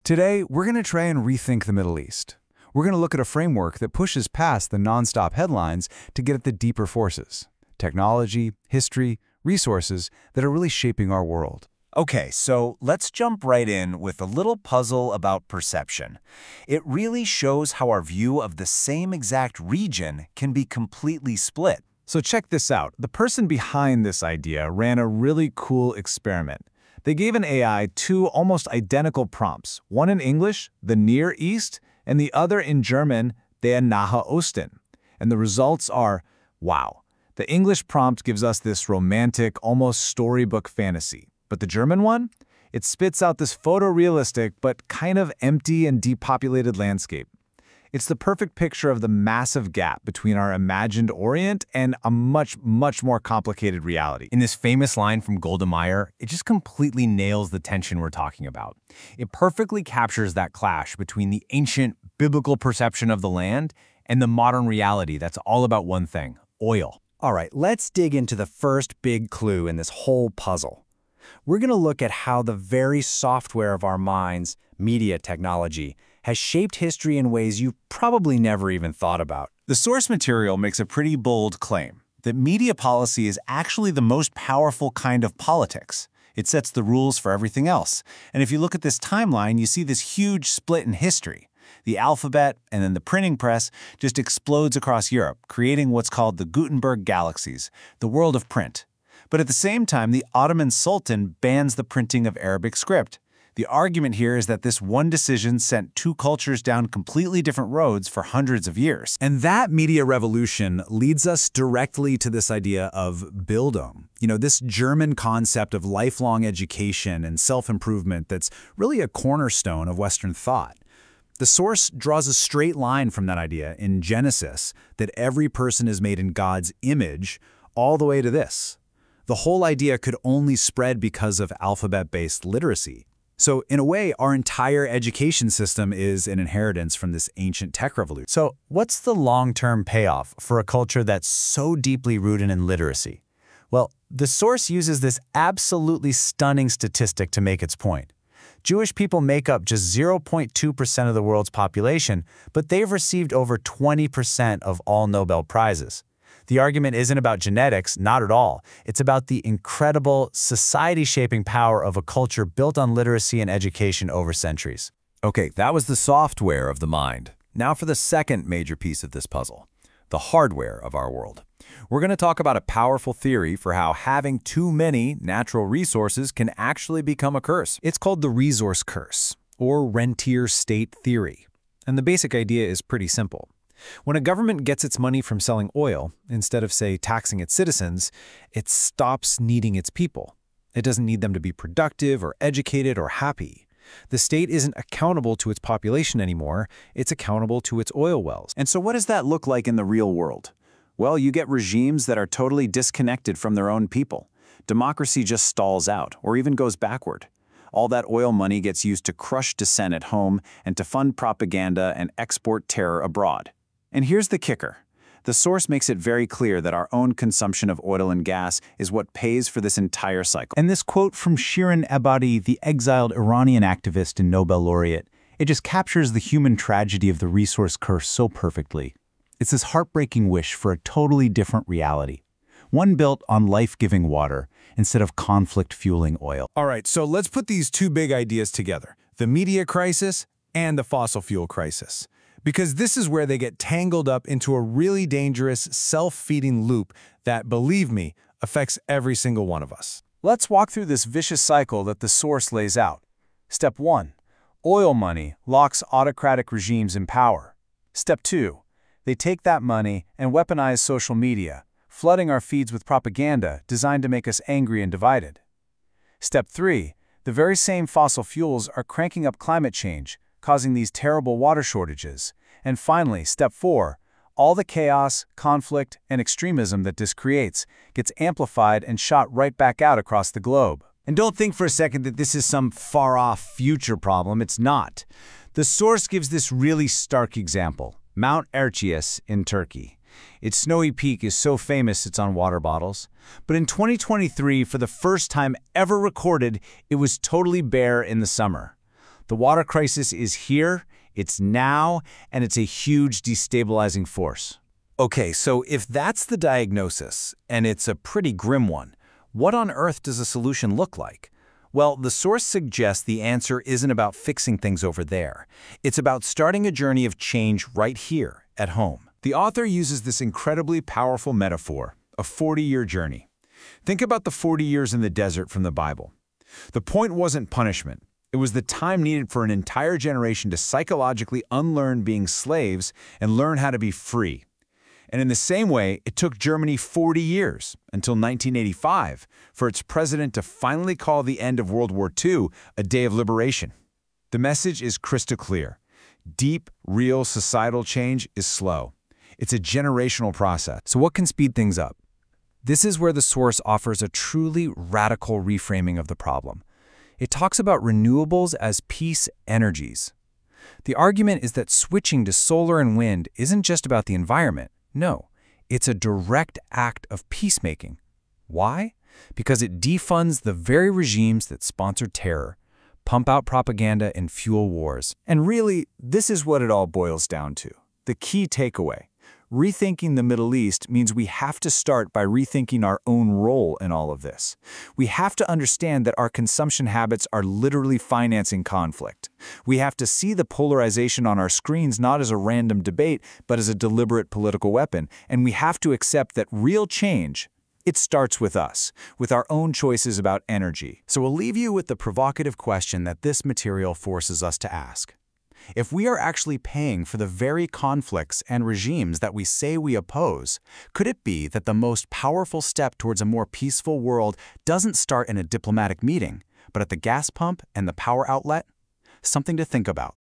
Today, we're going to try and rethink the Middle East. We're going to look at a framework that pushes past the nonstop headlines to get at the deeper forces: technology, history, resources that are really shaping our world. Okay, so let's jump right in with a little puzzle about perception. It really shows how our view of the same exact region can be completely split. So check this out. The person behind this idea ran a really cool experiment. They gave an AI two almost identical prompts, one in English, the Near East, and the other in German, der Nahe Osten. And the results are, wow. The English prompt gives us this romantic, almost storybook fantasy. But the German one? It spits out this photorealistic but kind of empty and depopulated landscape. It's the perfect picture of the massive gap between our imagined Orient and a much, much more complicated reality. In this famous line from Golda Meir, it just completely nails the tension we're talking about. It perfectly captures that clash between the ancient biblical perception of the land and the modern reality that's all about one thing: oil. All right, let's dig into the first big clue in this whole puzzle. We're going to look at how the very software of our minds, media technology, has shaped history in ways you've probably never even thought about. The source material makes a pretty bold claim that media policy is actually the most powerful kind of politics. It sets the rules for everything else. And if you look at this timeline, you see this huge split in history. The alphabet and then the printing press just explodes across Europe, creating what's called the Gutenberg galaxies, the world of print. But at the same time, the Ottoman Sultan bans the printing of Arabic script. The argument here is that this one decision sent two cultures down completely different roads for hundreds of years. And that media revolution leads us directly to this idea of Bildung. This German concept of lifelong education and self-improvement that's really a cornerstone of Western thought. The source draws a straight line from that idea in Genesis that every person is made in God's image all the way to this. The whole idea could only spread because of alphabet-based literacy. So in a way, our entire education system is an inheritance from this ancient tech revolution. So what's the long-term payoff for a culture that's so deeply rooted in literacy? Well, the source uses this absolutely stunning statistic to make its point. Jewish people make up just 0.2% of the world's population, but they've received over 20% of all Nobel Prizes. The argument isn't about genetics, not at all. It's about the incredible, society-shaping power of a culture built on literacy and education over centuries. Okay, that was the software of the mind. Now for the second major piece of this puzzle, the hardware of our world. We're going to talk about a powerful theory for how having too many natural resources can actually become a curse. It's called the resource curse, or rentier state theory. And the basic idea is pretty simple. When a government gets its money from selling oil, instead of, say, taxing its citizens, it stops needing its people. It doesn't need them to be productive or educated or happy. The state isn't accountable to its population anymore, it's accountable to its oil wells. And so what does that look like in the real world? Well, you get regimes that are totally disconnected from their own people. Democracy just stalls out, or even goes backward. All that oil money gets used to crush dissent at home and to fund propaganda and export terror abroad. And here's the kicker. The source makes it very clear that our own consumption of oil and gas is what pays for this entire cycle. And this quote from Shirin Ebadi, the exiled Iranian activist and Nobel laureate, it just captures the human tragedy of the resource curse so perfectly. It's this heartbreaking wish for a totally different reality, one built on life-giving water instead of conflict-fueling oil. All right, so let's put these two big ideas together, the media crisis and the fossil fuel crisis. Because this is where they get tangled up into a really dangerous, self-feeding loop that, believe me, affects every single one of us. Let's walk through this vicious cycle that the source lays out. Step 1. Oil money locks autocratic regimes in power. Step 2. They take that money and weaponize social media, flooding our feeds with propaganda designed to make us angry and divided. Step 3. The very same fossil fuels are cranking up climate change, causing these terrible water shortages. And finally, step 4, all the chaos, conflict, and extremism that this creates gets amplified and shot right back out across the globe. And don't think for a second that this is some far-off future problem. It's not. The source gives this really stark example, Mount Erciyes in Turkey. Its snowy peak is so famous it's on water bottles. But in 2023, for the first time ever recorded, it was totally bare in the summer. The water crisis is here, it's now, and it's a huge destabilizing force. Okay, so if that's the diagnosis, and it's a pretty grim one, what on earth does a solution look like? Well, the source suggests the answer isn't about fixing things over there. It's about starting a journey of change right here, at home. The author uses this incredibly powerful metaphor, a 40-year journey. Think about the 40 years in the desert from the Bible. The point wasn't punishment. It was the time needed for an entire generation to psychologically unlearn being slaves and learn how to be free. And in the same way, it took Germany 40 years, until 1985, for its president to finally call the end of World War II a day of liberation. The message is crystal clear. Deep, real societal change is slow. It's a generational process. So what can speed things up? This is where the source offers a truly radical reframing of the problem. It talks about renewables as peace energies. The argument is that switching to solar and wind isn't just about the environment. No, it's a direct act of peacemaking. Why? Because it defunds the very regimes that sponsor terror, pump out propaganda, and fuel wars. And really, this is what it all boils down to. The key takeaway. Rethinking the Middle East means we have to start by rethinking our own role in all of this. We have to understand that our consumption habits are literally financing conflict. We have to see the polarization on our screens not as a random debate, but as a deliberate political weapon. And we have to accept that real change, it starts with us, with our own choices about energy. So we'll leave you with the provocative question that this material forces us to ask. If we are actually paying for the very conflicts and regimes that we say we oppose, could it be that the most powerful step towards a more peaceful world doesn't start in a diplomatic meeting, but at the gas pump and the power outlet? Something to think about.